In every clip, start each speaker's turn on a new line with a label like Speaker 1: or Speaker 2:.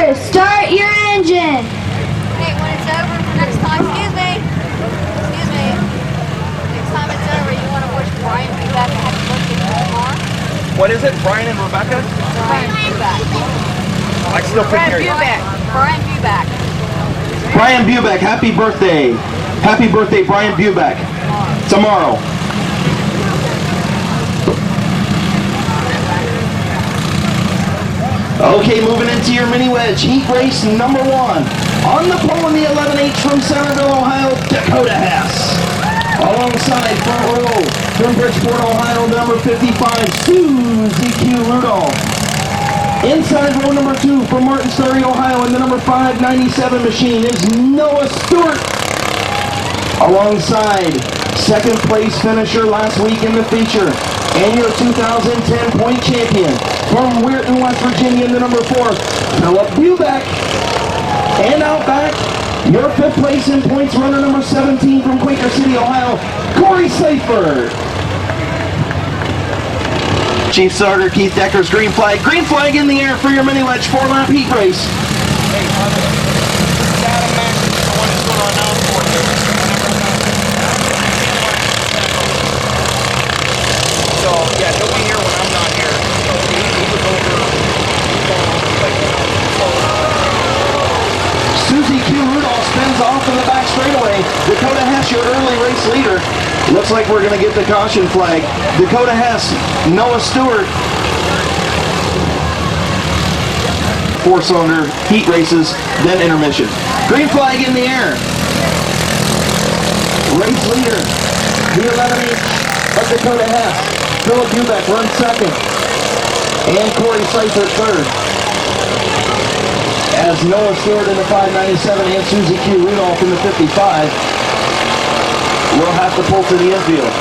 Speaker 1: Clear. Start your engine.
Speaker 2: Hey, when it's over for next time, excuse me. Next time it's over, you want to wish Brian and Rebecca happy birthday tomorrow?
Speaker 3: What is it? Brian and Rebecca?
Speaker 2: Brian Buback.
Speaker 3: I still couldn't hear you.
Speaker 2: Brian Buback.
Speaker 4: Brian Buback, happy birthday. Happy birthday, Brian Buback. Tomorrow. Okay, moving into your mini wedge. Heat race number 1. On the pole in the 11H from Centerville, Ohio, Dakota Hess. Alongside front row from Bridgeport, Ohio, number 55, Susie Q. Rudolph. Inside row number 2 from Martinsbury, Ohio, in the number 597 machine is Noah Stewart. Alongside second place finisher last week in the feature and your 2010 point champion from Weirton, West Virginia, in the number 4, Philip Buback. And out back, your 5th place in points runner number 17 from Quaker City, Ohio, Corey Seifert. Chief Starter Keith Decker's green flag in the air for your mini wedge 4-lap heat race.
Speaker 3: So yeah, he'll be here when I'm not here. So he was over.
Speaker 4: Susie Q. Rudolph spins off in the back straightaway. Dakota Hess, your early race leader. Looks like we're going to get the caution flag. Dakota Hess, Noah Stewart. 4-cylinder heat races, then intermission. Green flag in the air. Race leader, the 11H of Dakota Hess. Philip Buback runs second. And Corey Seifert third. As Noah Stewart in the 597 and Susie Q. Rudolph in the 55 will have to pull to the infield.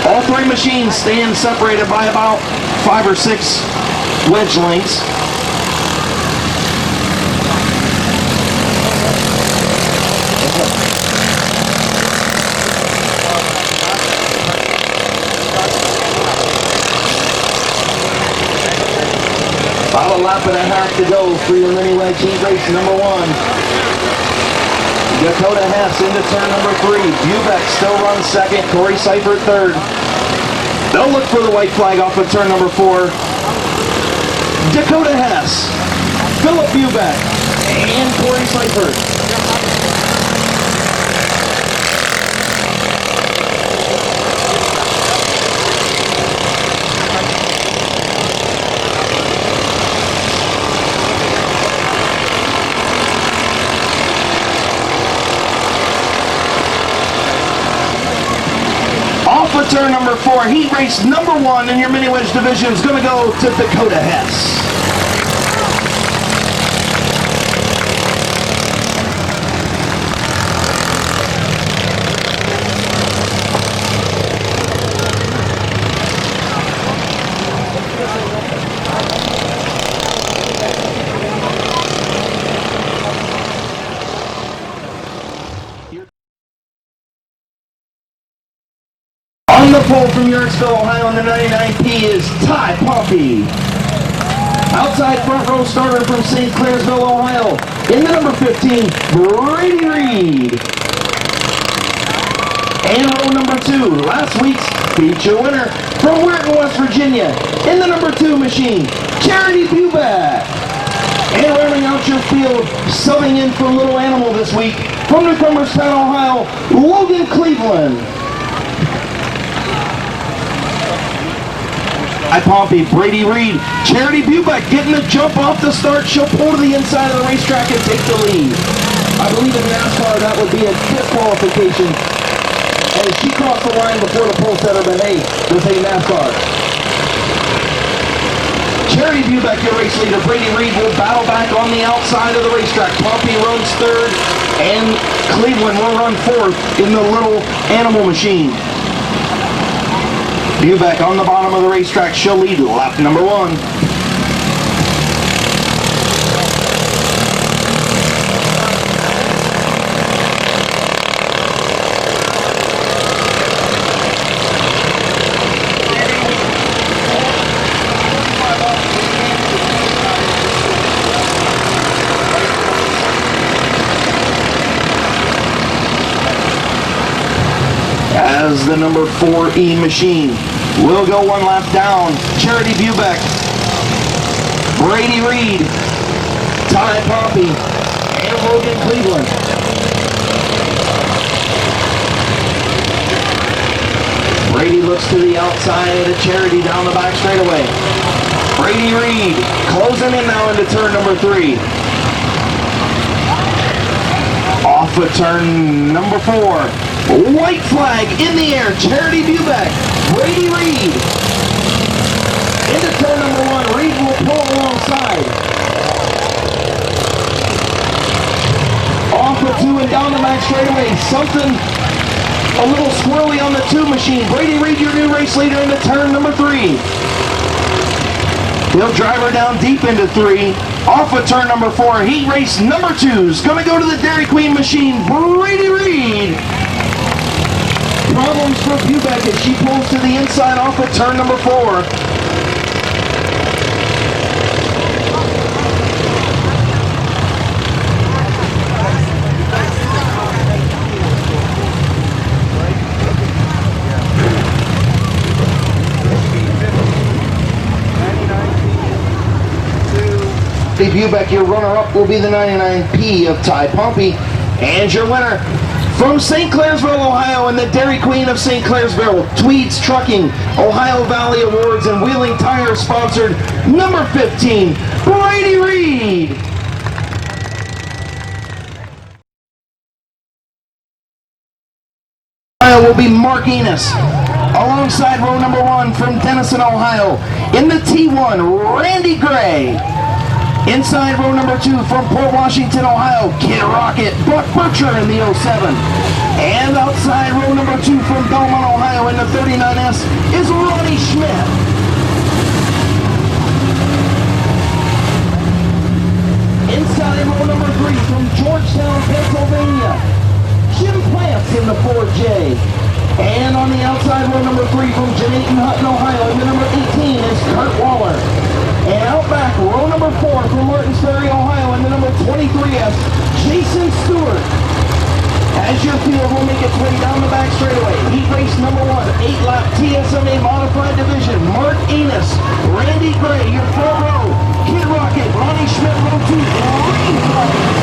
Speaker 4: All 3 machines stand separated by about 5 or 6 wedge lengths. About a lap and a half to go for your mini wedge heat race number 1. Dakota Hess into turn number 3. Buback still runs second. Corey Seifert third. They'll look for the white flag off of turn number 4. Dakota Hess, Philip Buback, and Corey Seifert. For turn number 4, heat race number 1 in your mini wedge division is going to go to Dakota Hess. On the pole from Yorksville, Ohio in the 99P is Ty Pompey. Outside front row starter from St. Clairsville, Ohio, in the number 15, Brady Reed. And row number 2, last week's feature winner from Weirton, West Virginia, in the number 2 machine, Charity Buback. And rounding out your field, subbing in for Little Animal this week, from Newcomerstown, Ohio, Logan Cleveland. Ty Pompey, Brady Reed, Charity Buback getting the jump off the start. She'll pull to the inside of the racetrack and take the lead. I believe in NASCAR that would be a disqualification. And she crossed the line before the pole setter, but hey, this ain't NASCAR. Charity Buback, your race leader. Brady Reed will battle back on the outside of the racetrack. Pompey runs third, and Cleveland will run fourth in the Little Animal machine. Buback on the bottom of the racetrack. She'll lead lap number 1. is the number 4E machine. We'll go one lap down. Charity Bubeck, Brady Reed, Ty Poppy, and Logan Cleveland. Brady looks to the outside of Charity down the back straightaway. Brady Reed closing in now into turn number 3. Off of turn number 4. White flag in the air. Charity Bubeck, Brady Reed. Into turn number 1. Reed will pull alongside. Off of 2 and down the back straightaway. Something a little squirrely on the 2 machine. Brady Reed, your new race leader, into turn number 3. He'll drive her down deep into 3. Off of turn number 4, heat race number 2 is going to go to the Dairy Queen machine, Brady Reed. Problems for Bubeck as she pulls to the inside off of turn number 4. Bubeck, your runner-up will be the 99P of Ty Pompey, and your winner from St. Clairsville, Ohio, and the Dairy Queen of St. Clairsville, Tweeds Trucking, Ohio Valley Awards, and Wheeling Tire sponsored, number 15, Brady Reed. Ohio will be Mark Enos, alongside row number 1 from Denison, Ohio, in the T1, Randy Gray. Inside row number 2 from Port Washington, Ohio, Kid Rocket, Buck Butcher in the 07. And outside row number 2 from Belmont, Ohio in the 39S is Ronnie Schmidt. Inside row number 3 from Georgetown, Pennsylvania, Jim Plants in the 4J. And on the outside row number 3 from Janayton Hutton, Ohio, in the number 18 is Kurt Waller. And out back, row number 4 from Martins Ferry, Ohio, in the number 23S, Jason Stewart. As your field will make its way down the back straightaway, heat race number 1, 8-lap TSMA Modified Division, Mark Enos, Randy Gray, your front row, Kid Rocket, Ronnie Schmidt, row 2, green flag.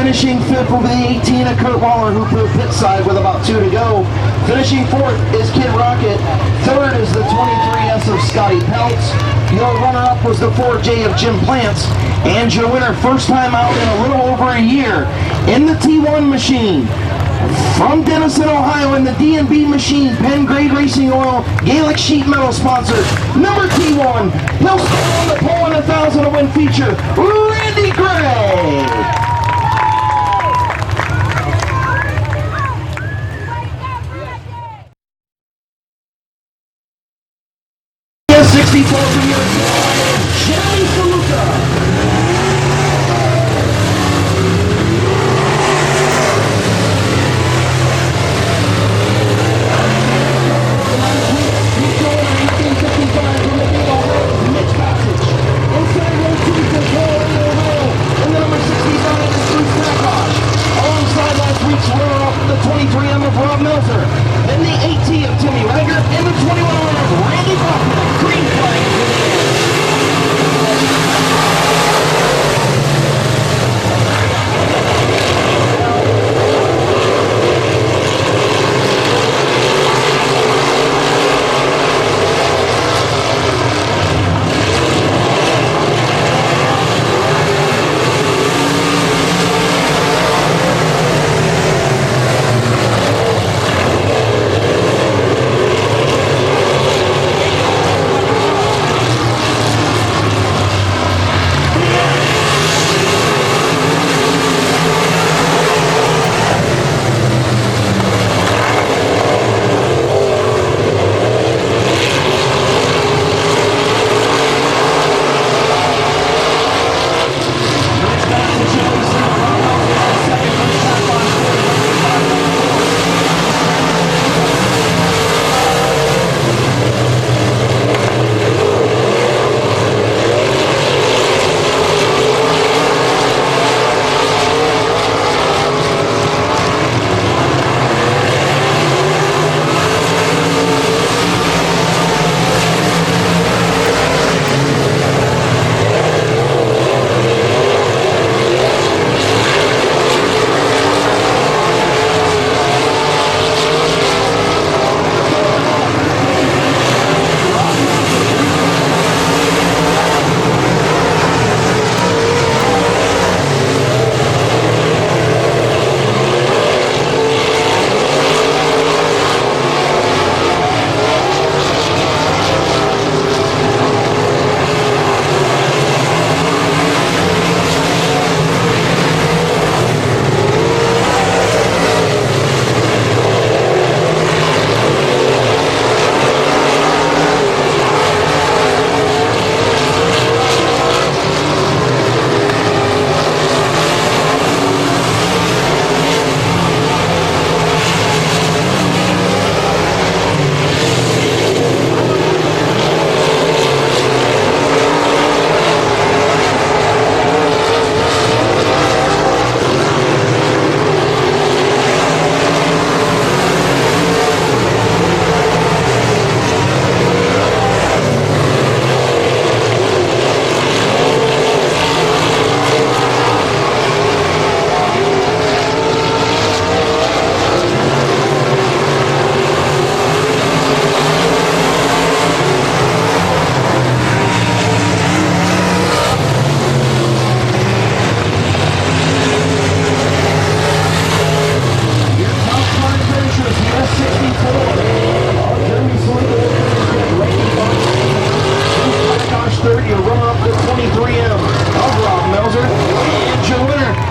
Speaker 4: Finishing fifth will be the 18 of Kurt Waller, who put pit side with about 2 to go. Finishing fourth is Kid Rocket. Third is the 23S of Scotty Peltz. Your runner-up was the 4J of Jim Plants. And your winner, first time out in a little over a year, in the T1 machine, from Denison, Ohio, in the D&B machine, Penn Grade Racing Oil, Gaelic Sheet Metal sponsor, number T1, he'll stand on the pole in a 1,000 to win feature, Randy Gray. 64 for your Jeremy Faluca. The 23M of Rob Meltzer, then the 18 of Timmy Rager, and the 21 of Randy Brockman. Green flag to the end.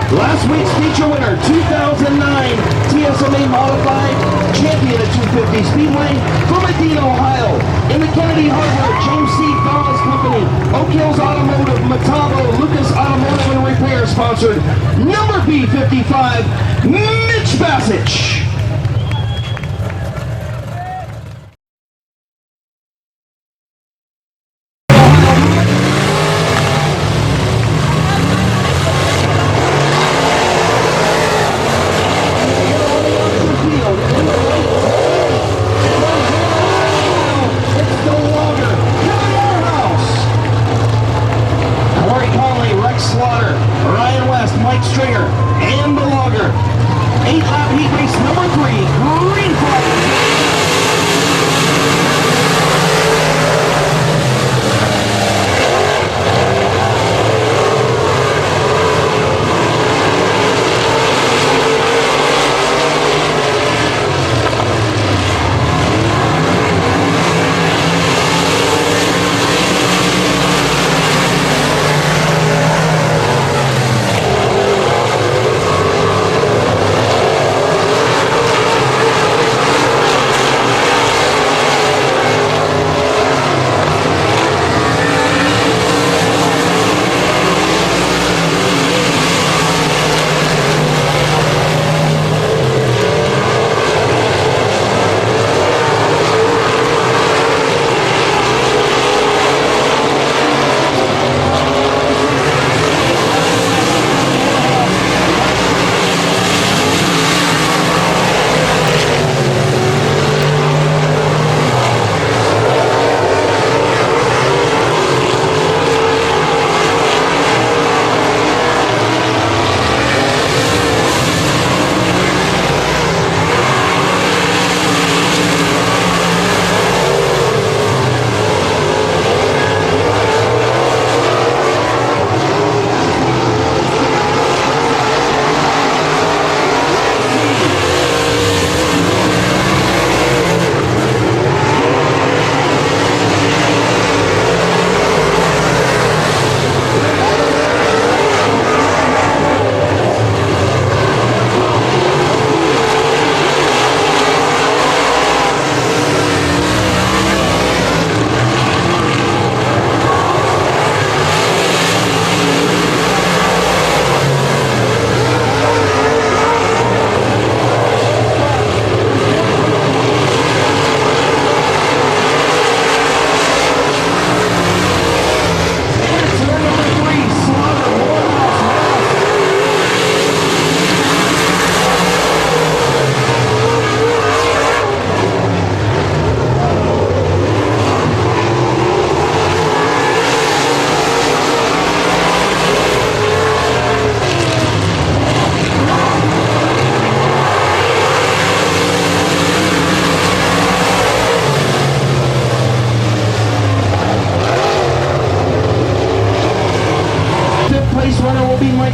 Speaker 4: Last week's feature winner, 2009 TSMA Modified Champion at 250 Speedway from Medina, Ohio. In the Kennedy Hardware, James C. Fellas Company, Oak Hills Automotive, Matavo, Lucas Automotive and Repair sponsored, number B55, Mitch Bassich. Slaughter, Ryan West, Mike Stringer, and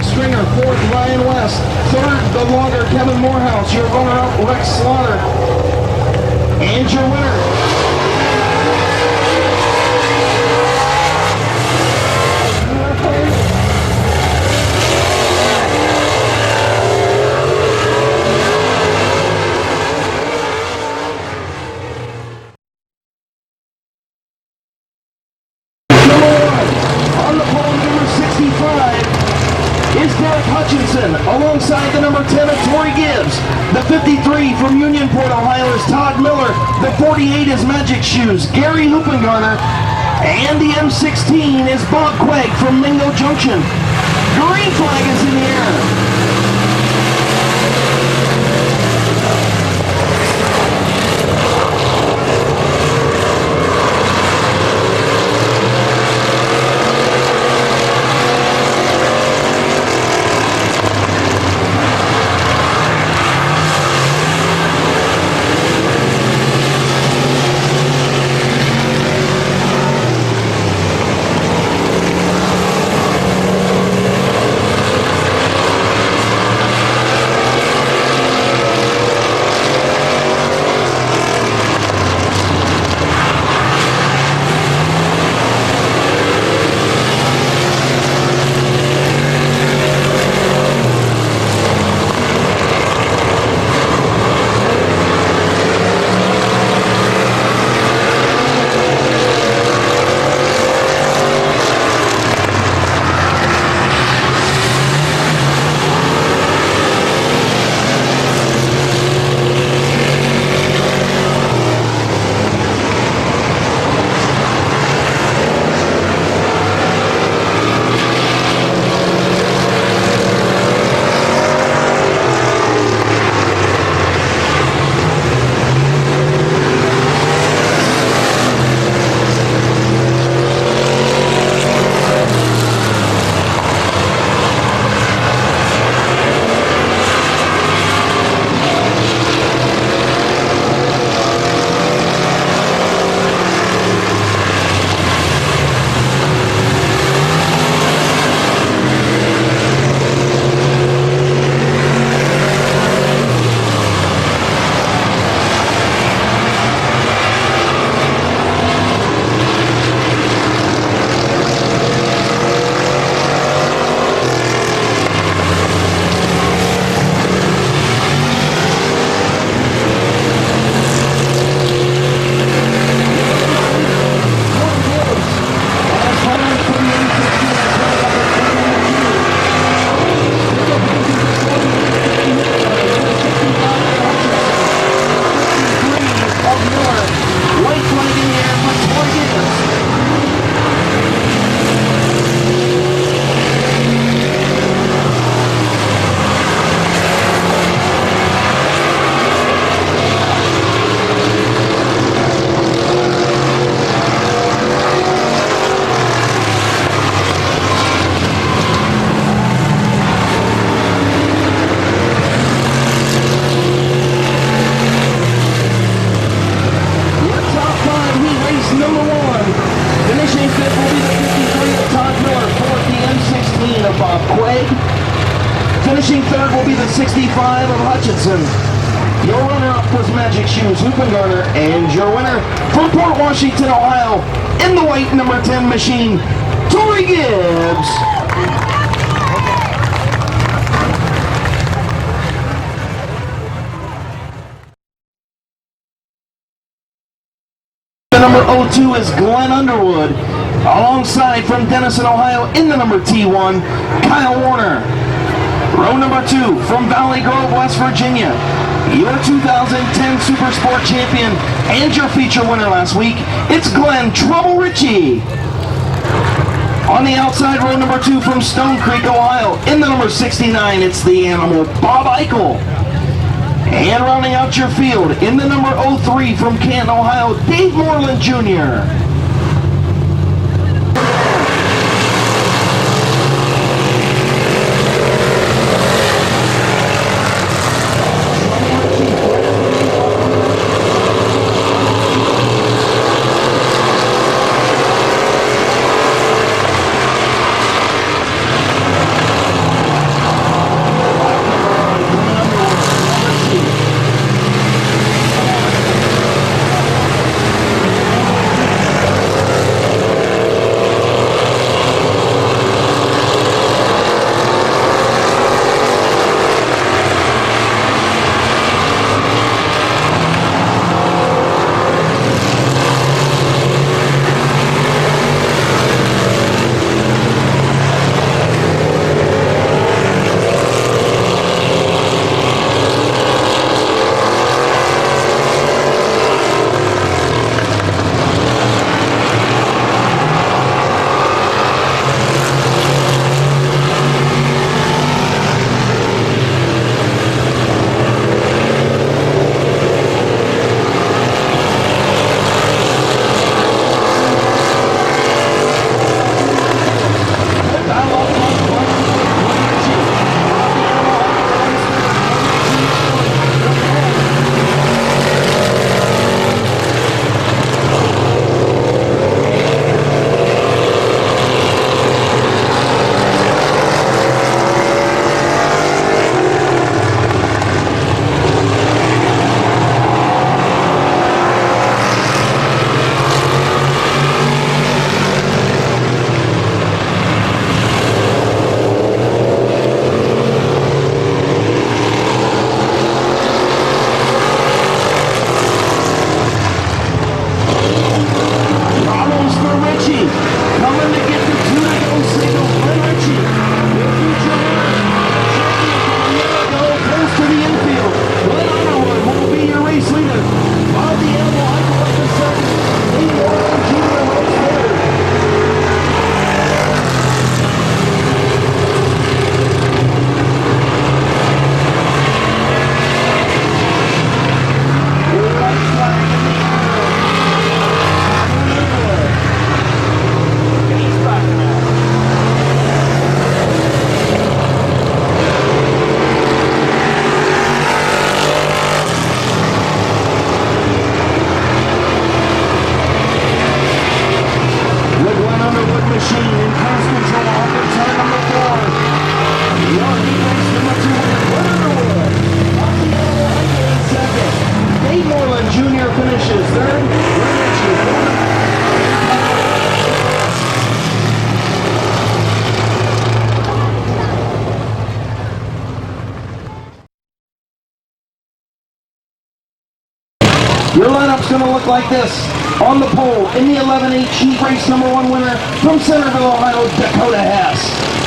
Speaker 4: Stringer. Fourth, Ryan West. Third, the logger, Kevin Morehouse. Your runner-up, Rex Slaughter. And your winner. Alongside the number 10 of Tori Gibbs. The 53 from Unionport, Ohio is Todd Miller. The 48 is Magic Shoes, Gary Hoopengarner. And the M16 is Bob Quegg from Mingo Junction. Green flag is in the air. Finishing third will be the 65 of Hutchinson. Your runner-up was Magic Shoes, Hoopengarner, and your winner from Port Washington, Ohio, in the white number 10 machine, Tori Gibbs. The number 02 is Glenn Underwood, alongside from Denison, Ohio, in the number T1, Kyle Warner. Row number 2 from Valley Grove, West Virginia, your 2010 Super Sport champion and your feature winner last week, it's Glenn Trouble Ritchie. On the outside, row number 2 from Stone Creek, Ohio, in the number 69, it's the animal Bob Eichel. And rounding out your field, in the number 03 from Canton, Ohio, Dave Moreland Jr. Ritchie. Coming to get the 2 to go signal. Glenn Ritchie. Your future winner. Go close to the infield. Glenn Underwood will be your race leader. Bobby Animal, I go up to second. Lee Moreland Jr. runs third. Your lineup's going to look like this. On the pole, in the 11-8 heat race number 1 winner from Centerville, Ohio, Dakota Hess.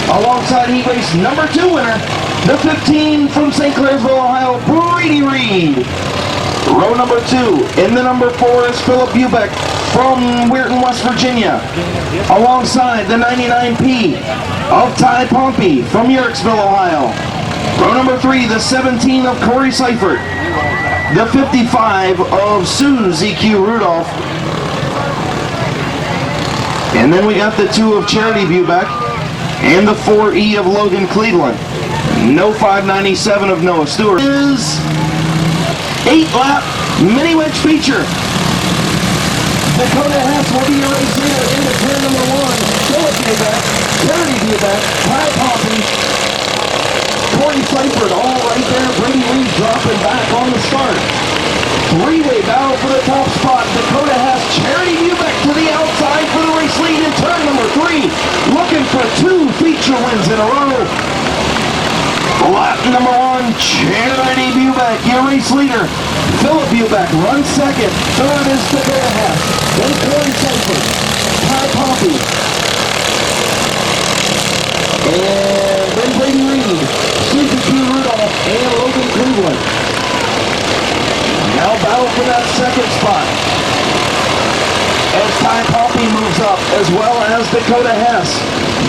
Speaker 4: Alongside heat race number 2 winner, the 15 from St. Clairsville, Ohio, Brady Reed. Row number 2, in the number 4 is Philip Bubeck from Weirton, West Virginia. Alongside the 99P of Ty Pompey from Yerkesville, Ohio. Row number 3, the 17 of Corey Seifert. The 55 of Susie Q. Rudolph. And then we got the 2 of Charity Bubeck and the 4E of Logan Cleveland. No 597 of Noah Stewart. Is 8-lap mini wedge feature. Dakota Hess will be your race leader into turn number 1. Philip Bubeck, Charity Bubeck, Ty Pompey, Corey Seifert, all right there. Brady Reed dropping back on the start. 3-way battle for the top spot. Dakota Hess, Charity Bubeck to the outside for the race lead in turn number 3. Looking for 2 feature wins in a row. Lap number 1, Charity Bubeck, your race leader. Philip Bubeck runs second. Third is Dakota Hess. Then Corey Seifert, Ty Pompey, and then Brady Reed, Susie Q. Rudolph, and Logan Cleveland. Now battle for that second spot as Ty Pompey moves up, as well as Dakota Hess.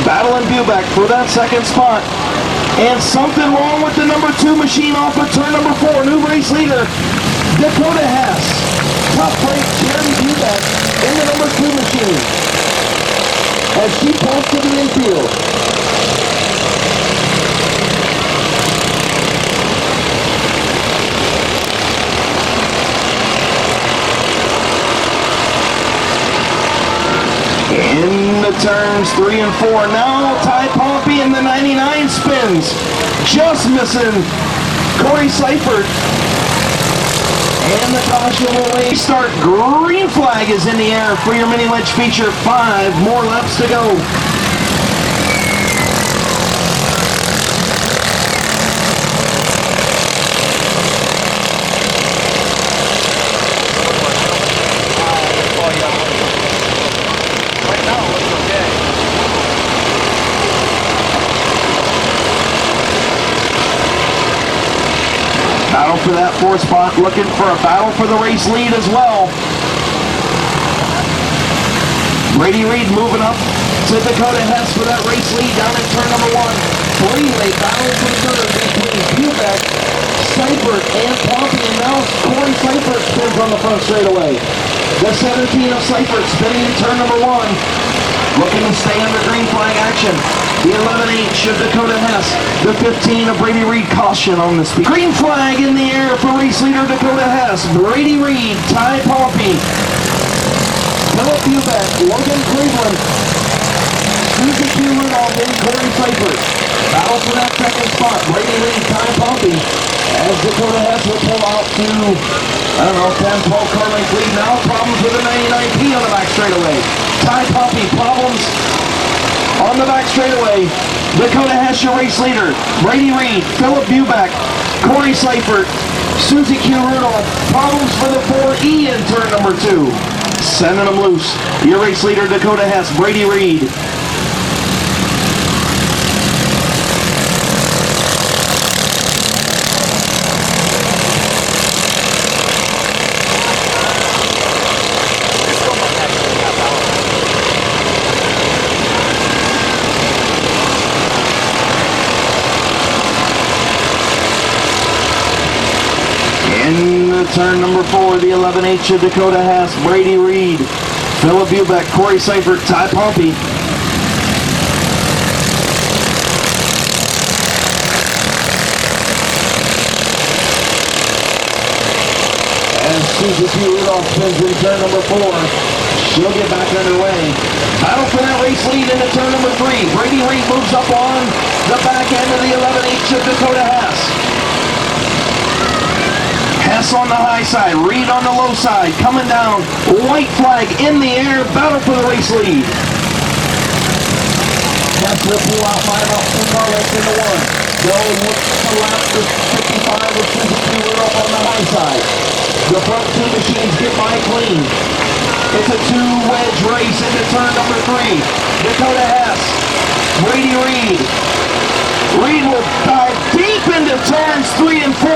Speaker 4: Battling Bubeck for that second spot. And something wrong with the number 2 machine off of turn number 4. New race leader, Dakota Hess. Tough break, Charity Bubeck in the number 2 machine as she pulls to the infield. In the turns 3 and 4. Now Ty Pompey in the 99 spins. Just missing Corey Seifert. And the caution will wait. Start. Green flag is in the air for your mini wedge feature. 5 more laps to go. Battle for that 4th spot, looking for a battle for the race lead as well. Brady Reed moving up to Dakota Hess for that race lead down in turn number 1. 3-way battle for third between Bubeck, Seifert, and Pompey. And now Corey Seifert spins on the front straightaway. The 17 of Seifert spinning in turn number 1. Looking to stay under green flag action. The 11-8 of Dakota Hess. The 15 of Brady Reed, caution on the speed. Green flag in the air for race leader Dakota Hess. Brady Reed, Ty Pompey, Philip Bubeck, Logan Cleveland, Susie Q. Rudolph, and Corey Seifert. Battle for that second spot. Brady Reed, Ty Pompey, as Dakota Hess will pull out to, 10, 12 car length lead now. Problems with the 99P on the back straightaway. Ty Pompey, problems on the back straightaway. Dakota Hess, your race leader. Brady Reed, Philip Bubeck, Corey Seifert, Susie Q. Rudolph. Problems for the 4E in turn number 2. Sending them loose. Your race leader, Dakota Hess, Brady Reed. In turn number 4, the 11H of Dakota Hess, Brady Reed, Philip Bubeck, Corey Seifert, Ty Pompey. As Suzuki Rudolph spins in turn number 4, she'll get back underway. Battle for that race lead into turn number 3. Brady Reed moves up on the back end of the 11H of Dakota Hess. Hess on the high side, Reed on the low side, coming down, white flag in the air, battle for the race lead. Hess will pull out by about 2 car lengths into 1. Go look to lap the 55 with Suzuki Rudolph on the high side. The front 2 machines get by clean. It's a 2-wedge race into turn number 3. Dakota Hess, Brady Reed. Reed will dive deep into turns 3 and 4.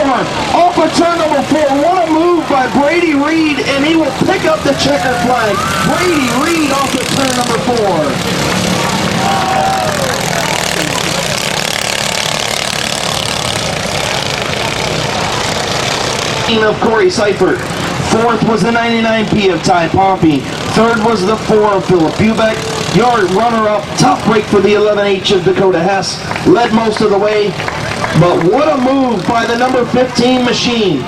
Speaker 4: Off of turn number 4. What a move by Brady Reed, and he will pick up the checker flag. Brady Reed off of turn number 4. Of Corey Seifert. 4th was the 99P of Ty Pompey. 3rd was the 4 of Philip Bubeck. Your runner-up, tough break for the 11H of Dakota Hess. Led most of the way, but what a move by the number 15 machine.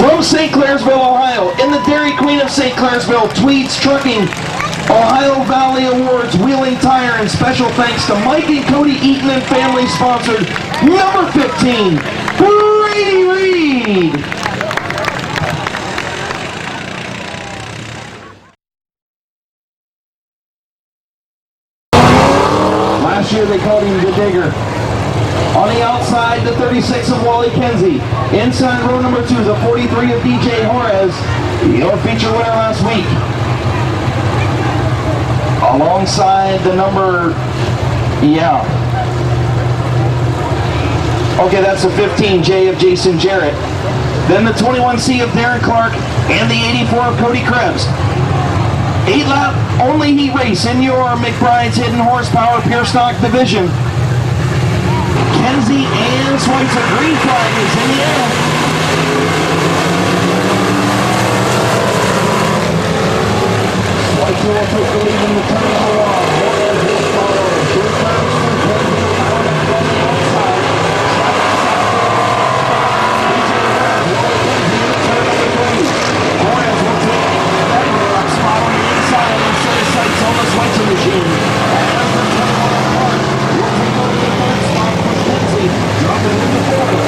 Speaker 4: From St. Clairsville, Ohio, in the Dairy Queen of St. Clairsville, Tweeds Trucking, Ohio Valley Awards, Wheeling Tire, and special thanks to Mike and Cody Eaton and family sponsored number 15, Brady Reed. Last year they called him the Digger. On the outside, the 36 of Wally Kenzie. Inside row number 2, the 43 of DJ Juarez, your feature winner last week. Alongside the number, okay, that's the 15J of Jason Jarrett. Then the 21C of Darren Clark and the 84 of Cody Krebs. 8-lap only heat race in your McBride's Hidden Horsepower Pure Stock division. Kenzie and Schweitzer, green flag is in the air. Schweitzer will take the lead in the turn number 1. Juarez will follow. Two turns through Kenzie will power back on the outside. Kenzie in turn number 3. Juarez will take that runner-up spot on the inside and set his sights on the Schweitzer machine. As the turn one apart, will take over the 3rd spot from Kenzie, dropping into 4th.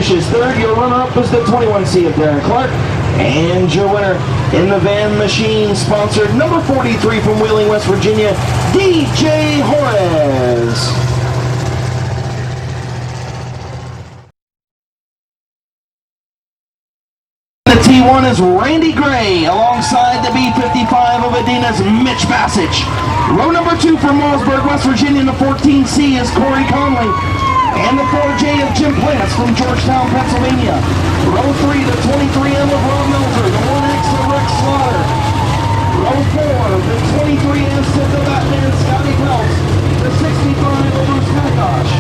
Speaker 4: finishes third. Your runner-up is the 21C of Darren Clark. And your winner in the Van Machine sponsored number 43 from Wheeling, West Virginia, DJ Juarez. The T1 is Randy Gray alongside the B55 of Adina's Mitch Bassage. Row number 2 from Wallsburg, West Virginia, the 14C is Corey Conley. And the 4J of Jim Plants from Georgetown, Pennsylvania. Row 3, the 23M of Rob Melzer, the 1X of Rex Slaughter. Row 4, the 23S of the Batman Scotty Peltz, the 65 of Bruce McIntosh.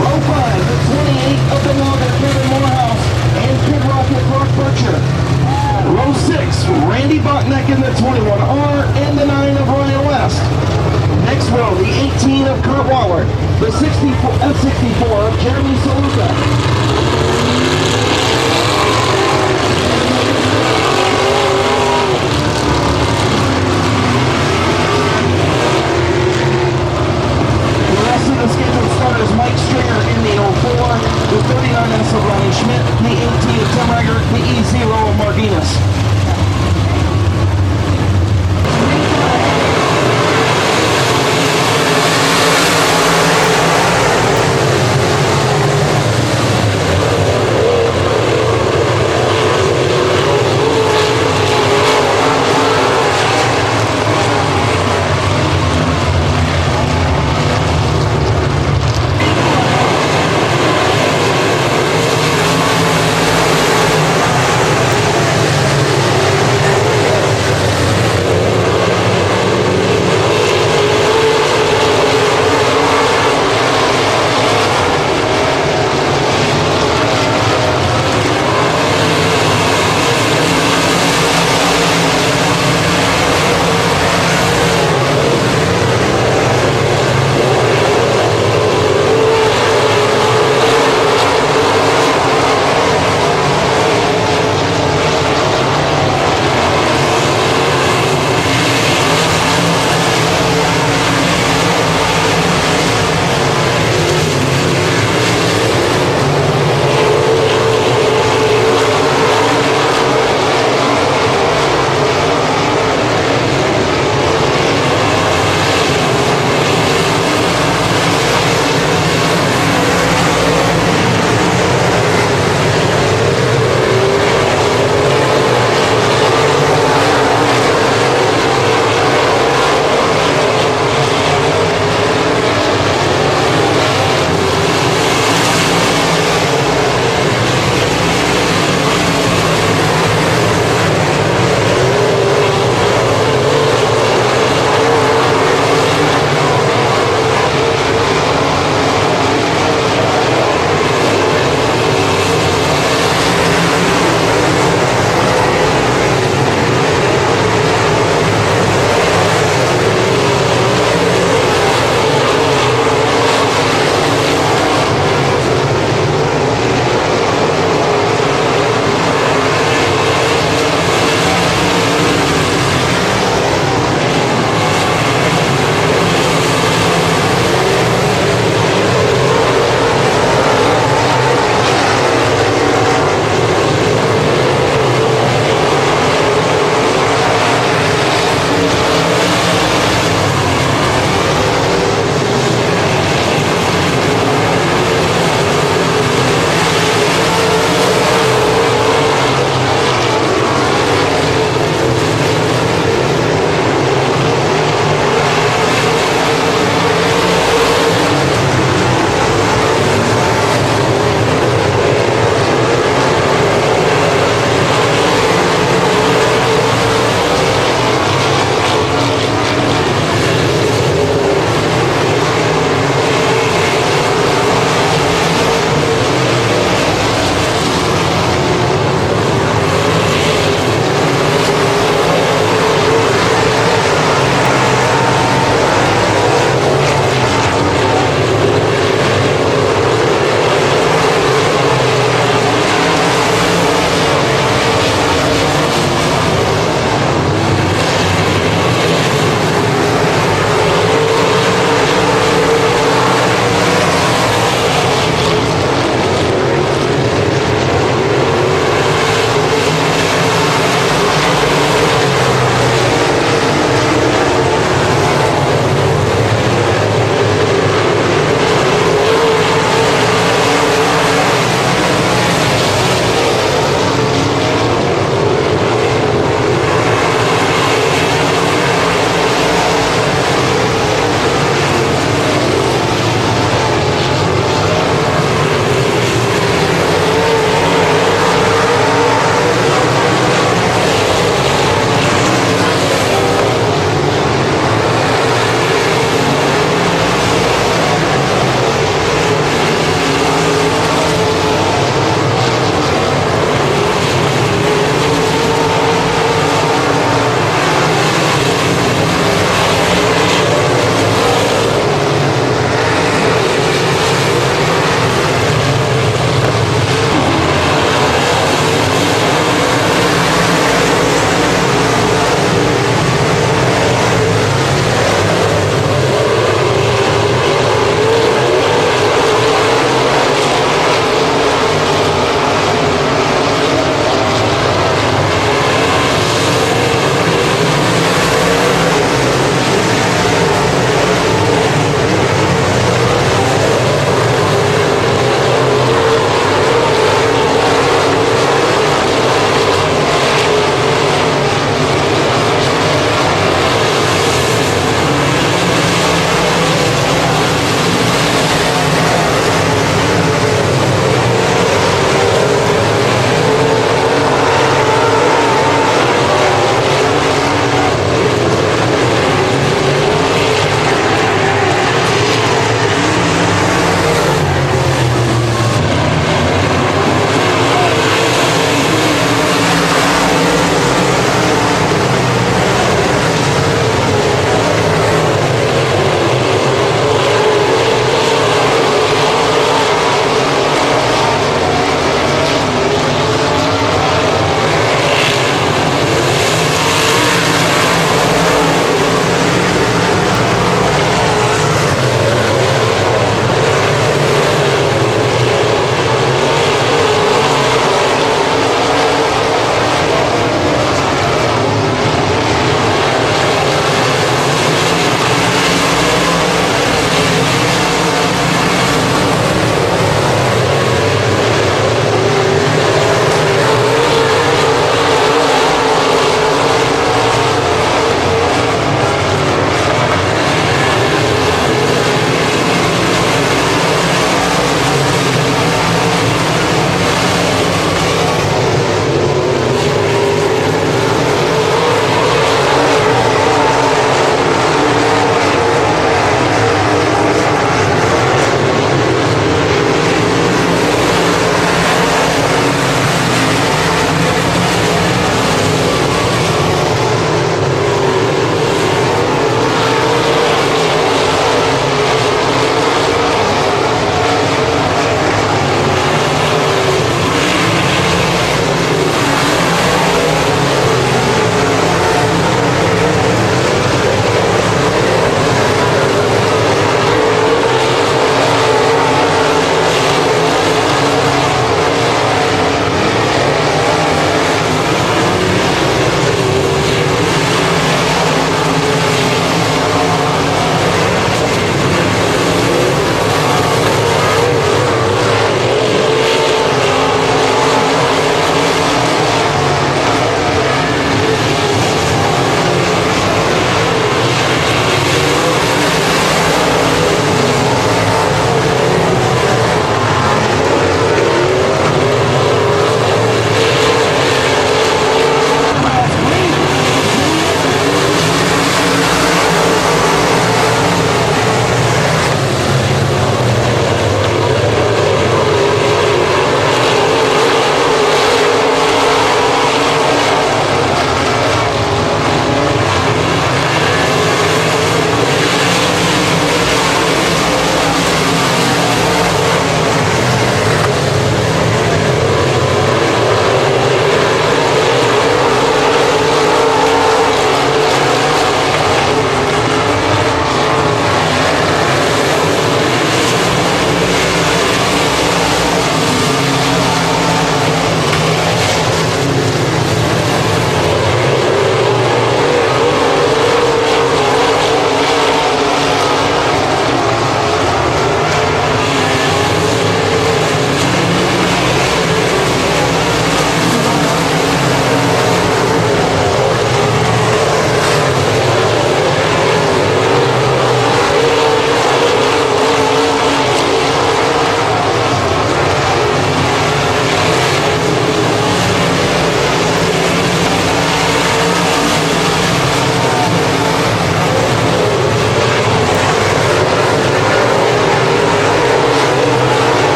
Speaker 4: Row 5, the 28 of the Logger Kevin Morehouse and Kid Rocket Brock Butcher. Row 6, Randy Botnick in the 21R and the 9 of Ryan West. Next row, the 18 of Kurt Waller, the F64 of Jeremy Saluka. The rest of the scheduled starters, Mike Stringer in the 04, the 39S of Ronnie Schmidt, the 18 of Tim Reigert, the E0 of Martinez.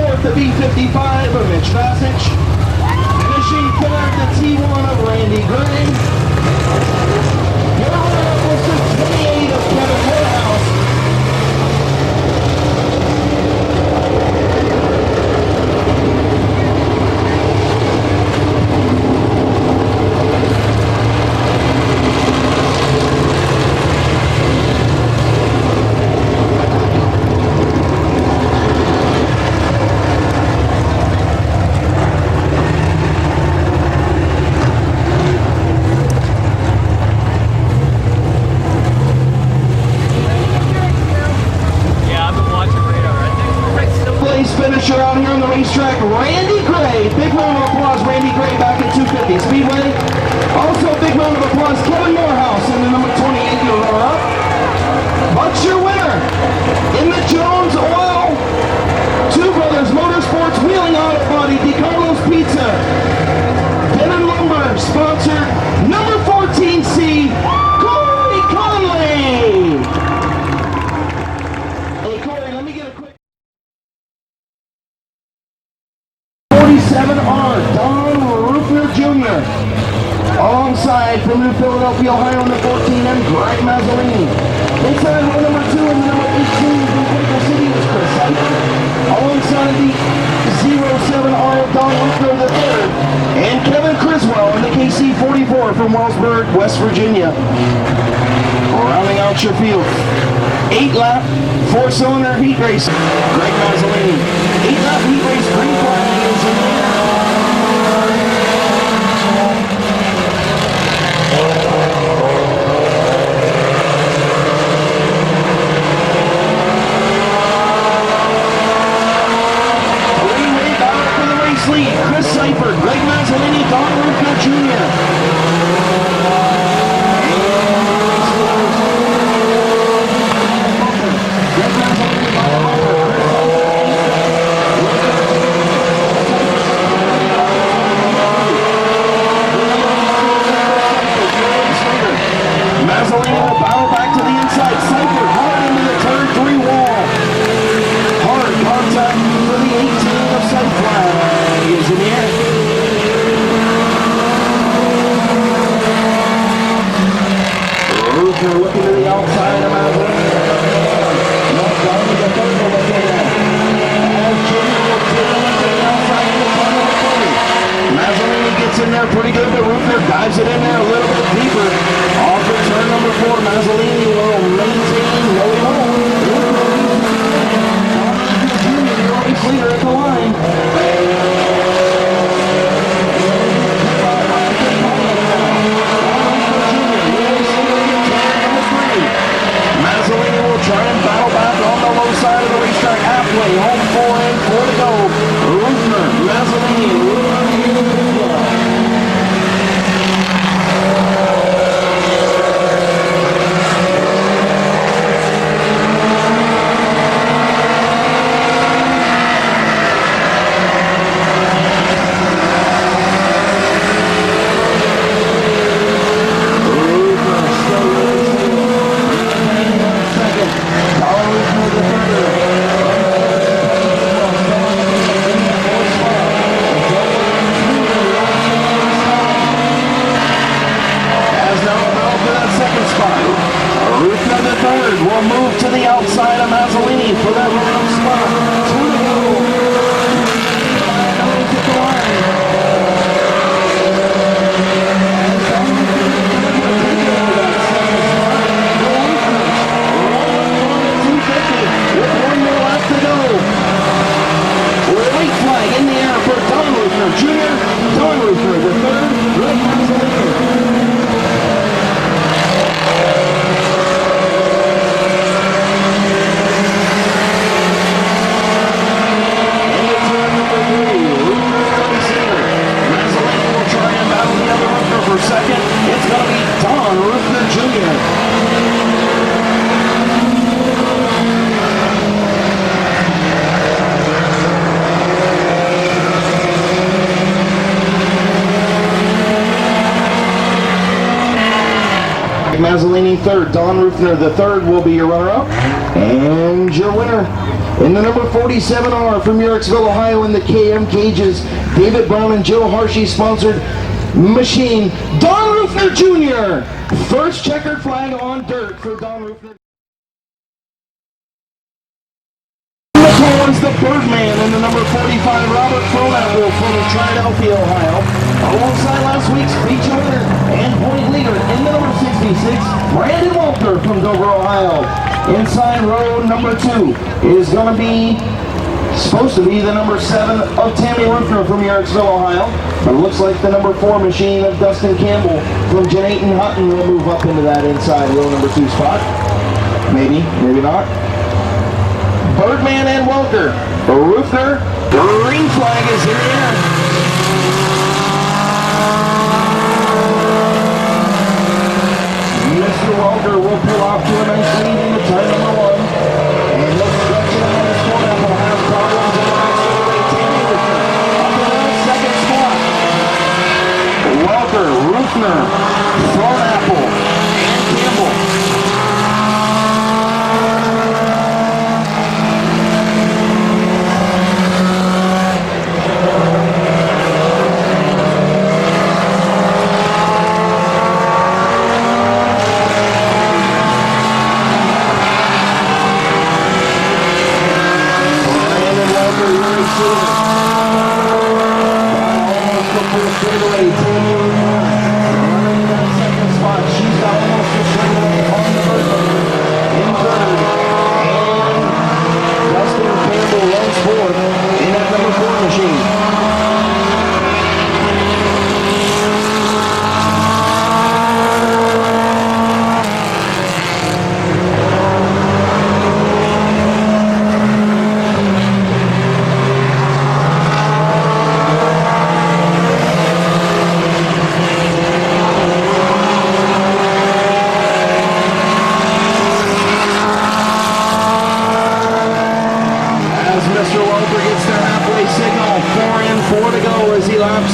Speaker 4: fourth, the B55 of Mitch Vasich. Finishing third, the T1 of Randy Gray. Your runner-up was the 28 of Kevin Morehouse. Finisher out here on the racetrack, Randy Gray. Big round of applause, Randy Gray back at 250 Speedway. Also, big round of applause, Kevin Morehouse in the number 28 your runner-up. But your winner in the Jones Oil Two Brothers Motorsports Wheeling Auto Body DeCarlo's Pizza Denon Lumber sponsor number 14C Corey Conley. Hey Corey, let me get a quick 47R, Don Rufner Jr. Alongside from New Philadelphia, Ohio, in the 14M, Greg Mazzolini. Inside row number 2 and the number 18 from Quaker City was Chris Seifert. Alongside the 07R, Don Rufner III. And Kevin Criswell in the KC44 from Wellsburg, West Virginia. Rounding out your field. 8-lap, 4-cylinder heat race. Greg Mazzolini. 8-lap heat race, green flag is in the air. Three-way battle for the race lead. Chris Seifert, Greg Mazzolini, Don Rufner Jr. Mazzolini will barrel back to the inside. Seifert hard into the turn 3 wall. Hard contact for the 18 of Seifert. He is in the air. Rufner looking to the outside of Mazzolini. Not down to the third one again. As Jimmy will take a look to the outside in the front of the 30. Mazzolini gets in there pretty good, but Rufner dives it in there a little bit deeper. Off of turn number 4, Mazzolini will maintain no hold. Junior, the race leader at the line. Mazzolini will try and battle back on the low side of the racetrack halfway. Home 4 and 4 to go. Rufner, Mazzolini, will move to the outside of Mazzolini for that run-up spot. 2 to go. At the line. With 1 more lap to go. White flag in the air for Don Rufner Jr. Don Rufner the third. Greg Mazzolini. For second, it's going to be Don Rufner Jr. Mazzolini third, Don Rufner the third will be your runner-up, and your winner In the number 47R from Yorksville, Ohio, in the KM cages, David Brown and Joe Hershey sponsored machine, Don Rufner Jr. First checkered flag on dirt for Don Rufner. The Birdman in the number 45 Robert Frohnapple from Philadelphia, Ohio. Alongside last week's feature winner and point leader in the number 66, Brandon Walker from Dover, Ohio. Inside row number 2 is going to be supposed to be the number 7 of Tammy Rufner from Yorksville, Ohio. But it looks like the number 4 machine of Dustin Campbell from Janayton Hutton will move up into that inside row number 2 spot. Maybe, maybe not. Birdman and Welker, Rufner, green flag is in the air. Mr. Welker will pull off to a nice lead in the turn number 1. And he'll stretch it on his corner and will have problems in the next overlay. Tammy Rufner up in the second spot. Welker, Rufner, Thornapple, and Campbell.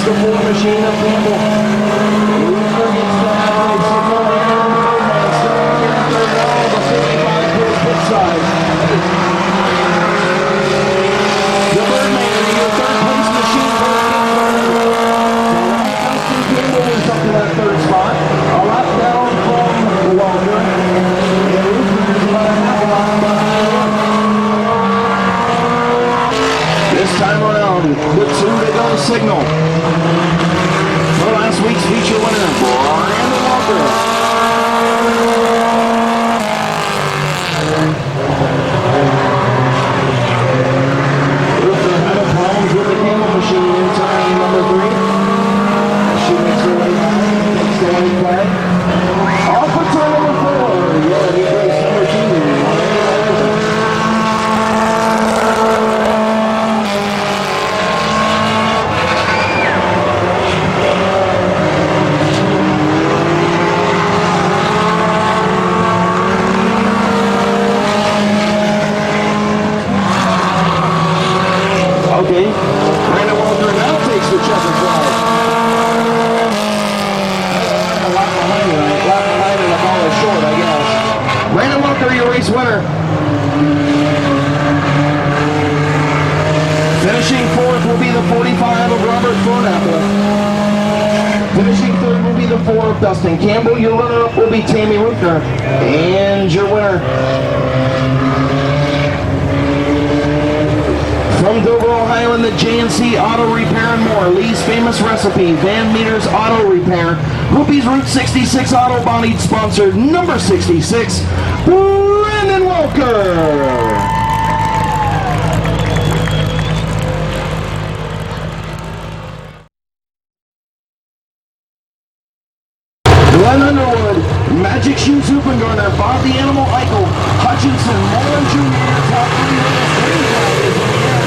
Speaker 4: The 4 machine of Campbell. Rufner gets the halfway signal and the Birdman still here in third row. The 45 to the pit side. The Birdman, your third place machine for Dustin Campbell moves up to that third spot. A lap down from Walker. And Rufner is about a half a lap behind. This time around, the 2 to go signal. For last week's feature winner, Brandon Walker. Rufner having problems with the Campbell machine in turn number 3. She makes her way behind, takes the white flag. Off of turn number 4. Yeah, he breaks number 2. Okay, Brandon Walker now takes the checkered flag. A lap behind you, right? Lap behind and the ball is short, I guess. Brandon Walker, your race winner. Finishing 4th will be the 45 of Robert Thornapple. Finishing 3rd will be the 4 of Dustin Campbell. Your runner-up will be Tammy Rufner. And your winner, from Dover, Ohio, in the J&C Auto Repair and More, Lee's Famous Recipe, Van Meter's Auto Repair, Hoopy's Route 66 Auto Bodied sponsored number 66, Brandon Walker. Glenn Underwood, Magic Shoe Supergarner, Bob the Animal Eichel, Hutchinson, Mullen Jr., top 3 minutes, green flag is in the air.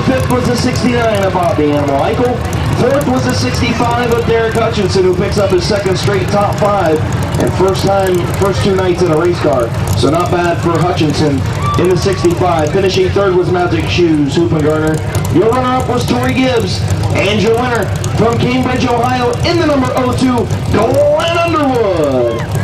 Speaker 4: Fifth was the 69 of Bobby Animal Eichel. Fourth was the 65 of Derek Hutchinson, who picks up his second straight top 5 and first 2 nights in a race car. So not bad for Hutchinson in the 65. Finishing third was Magic Shoes, Hoopengarner. Your runner-up was Tori Gibbs. And your winner from Cambridge, Ohio in the number 02, Glenn Underwood.